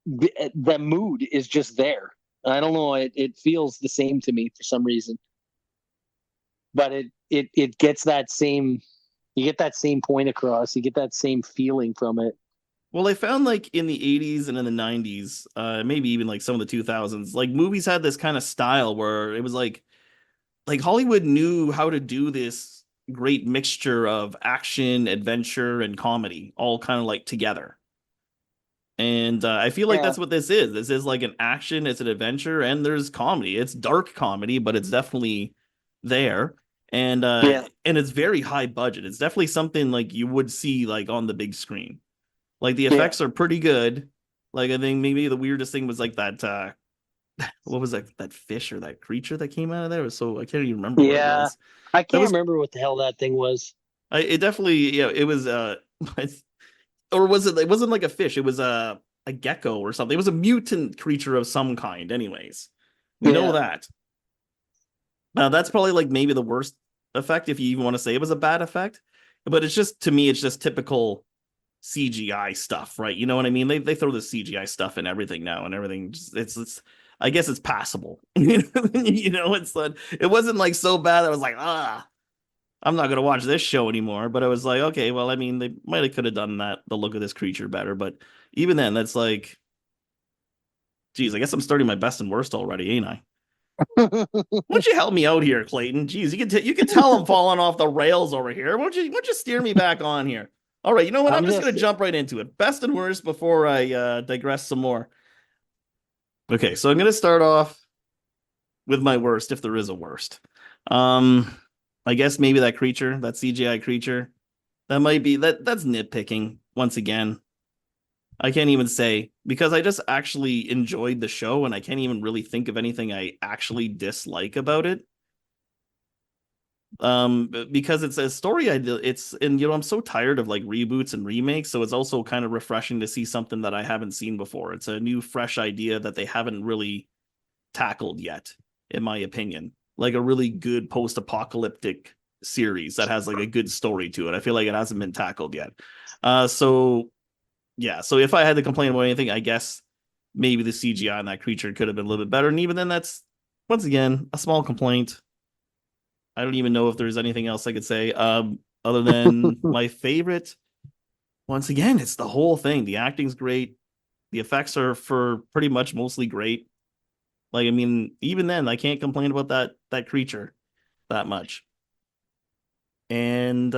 the mood is just there. I don't know, it feels the same to me for some reason. But it gets that same, you get that same point across, you get that same feeling from it. Well, I found like in the 80s and in the 90s, maybe even like some of the 2000s, like movies had this kind of style where it was like Hollywood knew how to do this great mixture of action, adventure, and comedy all kind of like together. And I feel like Yeah, that's what this is. This is like an action, it's an adventure, and there's comedy. It's dark comedy, but it's definitely there. yeah, And it's very high budget. It's definitely something like you would see like on the big screen. Like the yeah, effects are pretty good. Like I think maybe the weirdest thing was like that what was that fish or that creature that came out of there? It was so I can't even remember what it yeah. was. I That can't was remember what the hell that thing was. it definitely yeah, it was or was it wasn't like a fish, it was a gecko or something. It was a mutant creature of some kind anyways. We know Yeah, that. That's probably like maybe the worst effect if you even want to say it was a bad effect. But it's just to me it's just typical CGI stuff, right? You know what I mean? They throw the CGI stuff in everything now, and everything just it's I guess it's passable. You know, it wasn't like so bad. I was like, I'm not gonna watch this show anymore. But I was like, okay, well, I mean, they might have could have done that the look of this creature better. But even then, that's like, geez, I guess I'm starting my best and worst already, ain't I? Why don't you help me out here, Clayton? Jeez, you can tell I'm falling off the rails over here. Why don't you steer me back on here? All right, you know what? I'm I'm just gonna just jump right into it. Best and worst before I digress some more. Okay, so I'm gonna start off with my worst, if there is a worst. Um, I guess maybe that creature, that CGI creature, that might be that's nitpicking once again. I can't even say because I just actually enjoyed the show and I can't even really think of anything I actually dislike about it. Because it's a story it's and I'm so tired of like reboots and remakes, so it's also kind of refreshing to see something that I haven't seen before. It's a new fresh idea that they haven't really tackled yet, in my opinion. Like a really good post-apocalyptic series that has like a good story to it. I feel like it hasn't been tackled yet. So yeah, so if I had to complain about anything, I guess maybe the CGI on that creature could have been a little bit better. And even then, that's once again a small complaint. I don't even know if there's anything else I could say. Other than my favorite, once again, it's the whole thing. The acting's great. The effects are for pretty much mostly great. Like, I mean, even then, I can't complain about that creature that much. And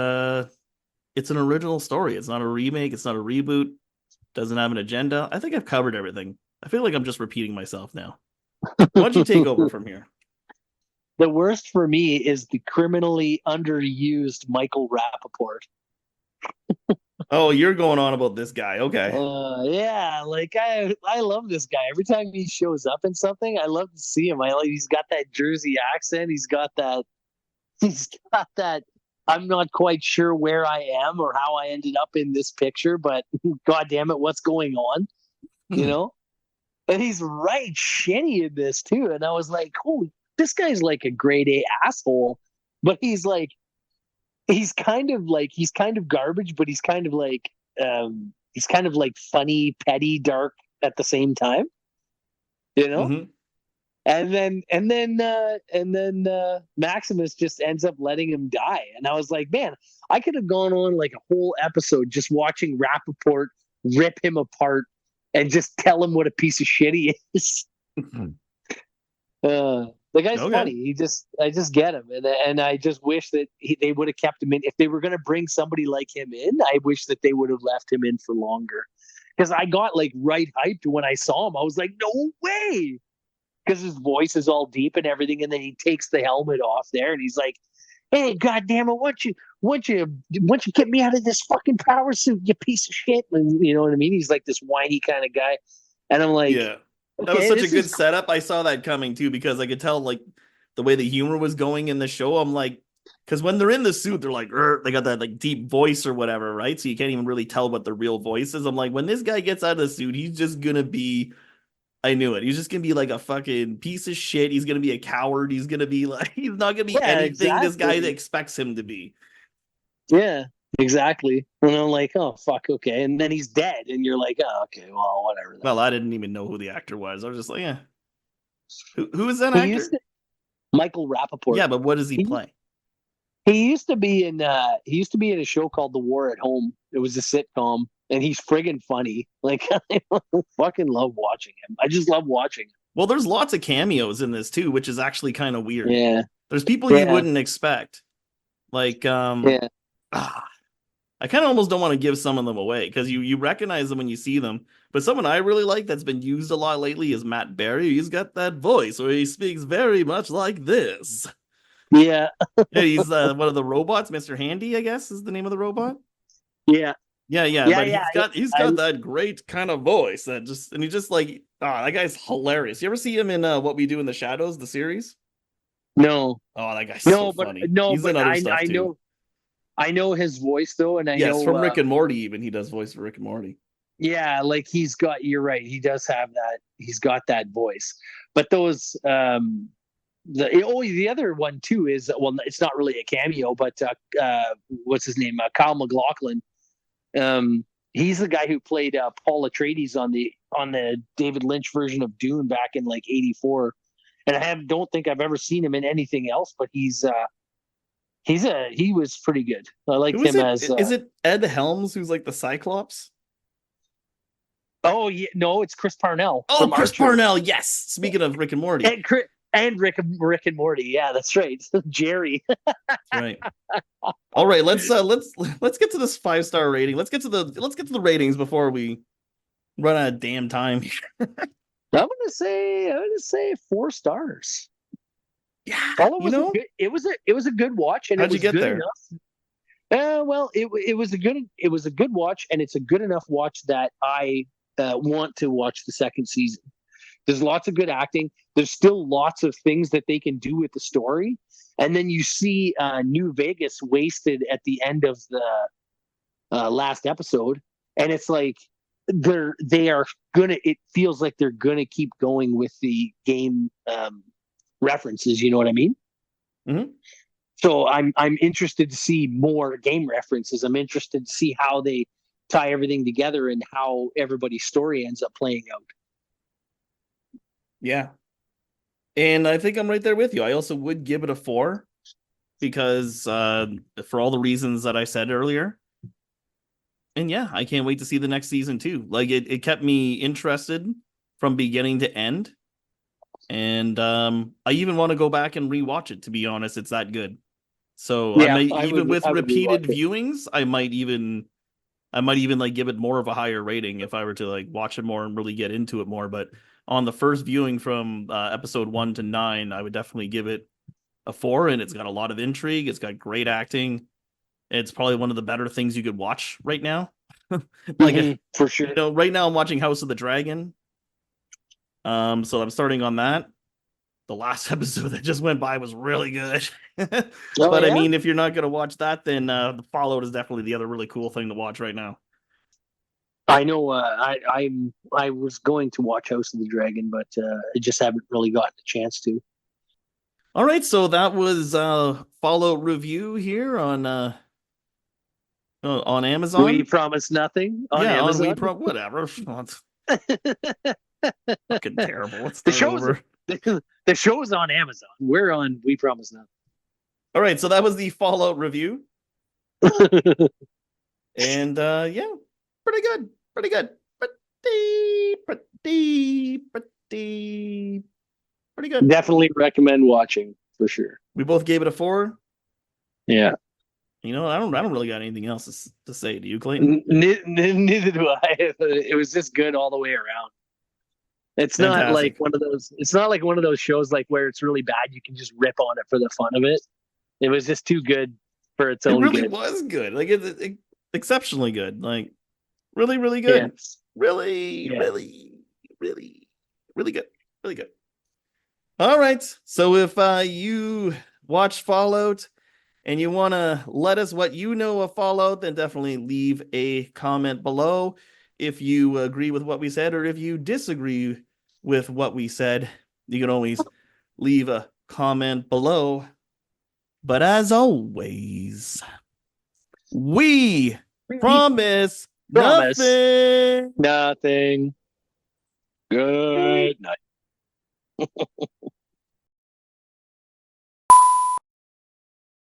it's an original story. It's not a remake. It's not a reboot. Doesn't have an agenda. I think I've covered everything. I feel like I'm just repeating myself now. Why don't you take over from here? the worst for me is the criminally underused Michael Rappaport. Oh, you're going on about this guy. Okay. Yeah, like I love this guy. Every time he shows up in something, I love to see him. I like he's got that Jersey accent. He's got that I'm not quite sure where I am or how I ended up in this picture, but god damn it, what's going on? You know? And he's right shitty in this too. And I was like, holy, this guy's like a grade A asshole, but he's kind of garbage, but he's kind of like funny, petty, dark at the same time, you know? Mm-hmm. Maximus just ends up letting him die. And I was like, man, I could have gone on like a whole episode just watching Rappaport rip him apart and just tell him what a piece of shit he is. The guy's Okay. funny. I just get him, and I just wish that they would have kept him in. If they were going to bring somebody like him in, I wish that they would have left him in for longer. Because I got like right hyped when I saw him. I was like, no way, because his voice is all deep and everything, and then he takes the helmet off there, and he's like, "Hey, goddamn it, once you get me out of this fucking power suit, you piece of shit." And you know what I mean? He's like this whiny kind of guy, and I'm like, Yeah. That was okay, such a this good is setup. I saw that coming too because I could tell like the way the humor was going in the show. I'm like, because when they're in the suit, they're like, they got that like deep voice or whatever, right? So you can't even really tell what the real voice is. I'm like, when this guy gets out of the suit, he's just gonna be I knew it. He's just gonna be like a fucking piece of shit. He's gonna be a coward. He's gonna be like he's not gonna be Yeah, anything this guy exactly. expects him to be. Yeah, exactly. And I'm like, oh fuck, okay. And then he's dead, and you're like, oh, okay, well, whatever then. Well, I didn't even know who the actor was. I was just like, yeah, who is that He used actor? to Michael Rappaport. Yeah, but what does he He play? he used to be in a show called The War at Home. It was a sitcom, and he's friggin' funny. Like I fucking love watching him. I just love watching him. Well, there's lots of cameos in this too, which is actually kind of weird. Yeah, There's people you yeah, wouldn't expect. Like yeah. ah, I kind of almost don't want to give some of them away because you recognize them when you see them. But someone I really like that's been used a lot lately is Matt Berry. He's got that voice where he speaks very much like this. Yeah, Yeah, he's one of the robots, Mr. Handy, I guess is the name of the robot. yeah, Yeah, yeah, yeah, but yeah. he's I got that great kind of voice that just and he just like that guy's hilarious. You ever see him in What We Do in the Shadows, the series? no, Oh, that guy's so no, funny. no, He's in but other stuff too. I know his voice though, and I Yes, know from Rick and Morty even he does voice for Rick and Morty. yeah, like he's got. You're right. He does have that. He's got that voice. But those the other one too is well, it's not really a cameo, but what's his name? Kyle MacLachlan. He's the guy who played Paul Atreides on the David Lynch version of Dune back in like '84. And don't think I've ever seen him in anything else, but he was pretty good. I Who liked is him it? as Is it Ed Helms who's like the Cyclops? oh yeah, no, it's Chris Parnell Oh, from Chris Archer. Parnell. Yes. Speaking of Rick and Morty. And Rick and Morty. Yeah, that's right. Jerry. That's right. All right, let's get to this 5-star rating. Let's get to the ratings before we run out of damn time. I'm gonna say 4 stars. Yeah, Follow you was a know, good. It was a good watch, and it how'd you was get good there? enough. Well, it was a good watch, and it's a good enough watch that I want to watch the second season. There's lots of good acting. There's still lots of things that they can do with the story, and then you see New Vegas wasted at the end of the last episode, and it's like they are gonna. It feels like they're gonna keep going with the game references. You know what I mean? Mm-hmm. So I'm interested to see more game references. I'm interested to see how they tie everything together and how everybody's story ends up playing out. Yeah, and I think I'm right there with you. I also would give it a 4 because for all the reasons that I said earlier. And yeah, I can't wait to see the next season too. Like it kept me interested from beginning to end. And I even want to go back and rewatch it, to be honest. It's that good. So I Yeah, may even with I would rewatch repeated it. viewings, I might even like give it more of a higher rating if I were to like watch it more and really get into it more. But on the first viewing from episode 1 to 9, I would definitely give it a 4. And it's got a lot of intrigue. It's got great acting. It's probably one of the better things you could watch right now. Like For sure. right now I'm watching House of the Dragon. So I'm starting on that. The last episode that just went by was really good. Oh But I yeah, mean, if you're not gonna watch that, then the Fallout is definitely the other really cool thing to watch right now. I know. I was going to watch House of the Dragon, but I just haven't really gotten a chance to. All right, so that was Fallout review here on We Amazon. promise nothing on Yeah, on Amazon. WePro, whatever. It's fucking terrible. Let's The start show's over. the show's on Amazon. We're on We Promise All right, so that was the Fallout review. Nothing. And yeah, pretty good. Pretty good. Pretty good. Definitely recommend watching for sure. We both gave it a 4. Yeah. I don't really got anything else to say. Do you, Clayton? Neither do I. It was just good all the way around. It's not like Fantastic. one of those. It's not like one of those shows like where it's really bad. You can just rip on it for the fun of it. It was just too good for its It own really good. was good. Like it exceptionally good. Like really, really Yeah. good. Really, Yeah. really, really, really good. Really good. All right. So if you watch Fallout and you want to let us what you know of Fallout, then definitely leave a comment below if you agree with what we said or if you disagree with what we said, you can always leave a comment below. But as always, we promise Promise. nothing. Nothing. Good night.